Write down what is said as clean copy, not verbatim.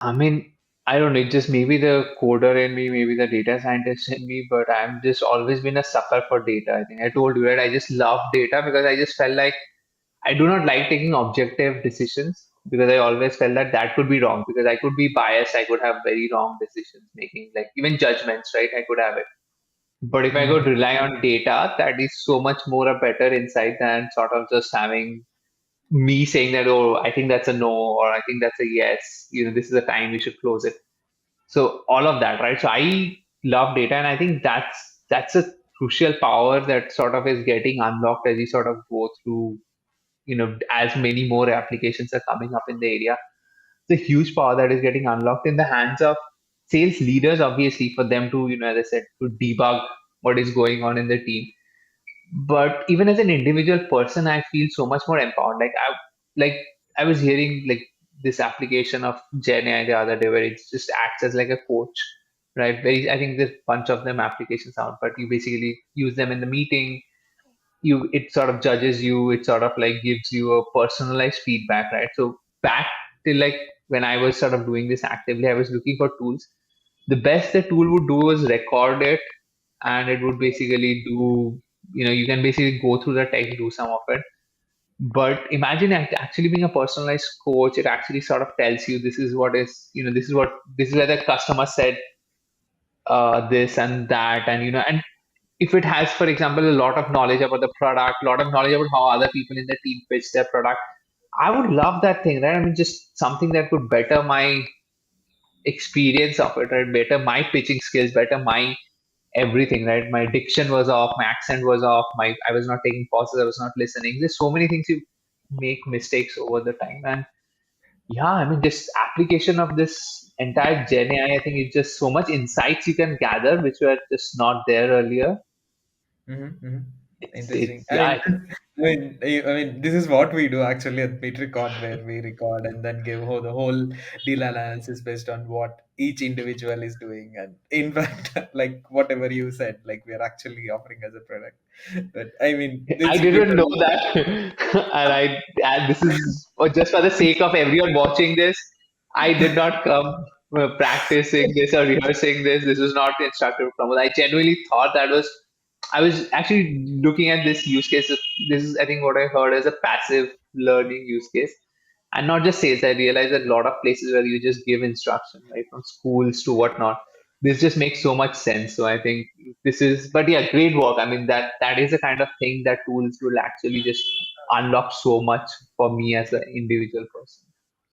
I mean, I don't know, it's just maybe the coder in me, maybe the data scientist in me, but I'm just always been a sucker for data. I think I told you, right? I just love data because I just felt like I do not like taking objective decisions because I always felt that that could be wrong because I could be biased. I could have very wrong decisions making, like even judgments, right? I could have it. But if I could Mm-hmm. rely on data, that is so much more a better insight than sort of just having me saying that, oh, I think that's a no, or I think that's a yes. This is the time we should close it. So all of that, right? So I love data, and I think that's a crucial power that sort of is getting unlocked as you sort of go through. As many more applications are coming up in the area, it's a huge power that is getting unlocked in the hands of sales leaders, obviously, for them to, as I said, to debug what is going on in the team. But even as an individual person, I feel so much more empowered. Like I was hearing like this application of Gen AI the other day where it just acts as like a coach, right? Very, I think there's a bunch of them applications out, but you basically use them in the meeting. It sort of judges you. It sort of like gives you a personalized feedback, right? So back till like when I was sort of doing this actively, I was looking for tools. The best the tool would do was record it, and it would basically do, you can basically go through the text, do some of it. But imagine actually being a personalized coach. It actually sort of tells you this is what is, this is where the customer said this and that, and and if it has, for example, a lot of knowledge about the product, a lot of knowledge about how other people in the team pitch their product, I would love that thing, right? I mean, just something that could better my experience of it, right? Better my pitching skills, better my everything, right? My diction was off, my accent was off, my I was not taking pauses, I was not listening. There's so many things you make mistakes over the time, and yeah, I mean, this application of this entire Gen AI, I think it's just so much insights you can gather, which were just not there earlier. Mm-hmm. Mm-hmm. Interesting. It's yeah, I think I mean, this is what we do actually at Metricon, where we record and then give the whole deal analysis based on what each individual is doing, and in fact, like whatever you said, like we are actually offering as a product. But I mean, I it's didn't know literally. that, and this is just for the sake of everyone watching this. I did not come practicing this or rehearsing this. This was not instructive promo. I genuinely thought that was. I was actually looking at this use case. This is, I think, what I heard as a passive learning use case, and not just sales. I realized that a lot of places where you just give instruction, right, from schools to whatnot, this just makes so much sense. So I think this is, but yeah, great work. I mean, that is the kind of thing that tools will actually just unlock so much for me as an individual person.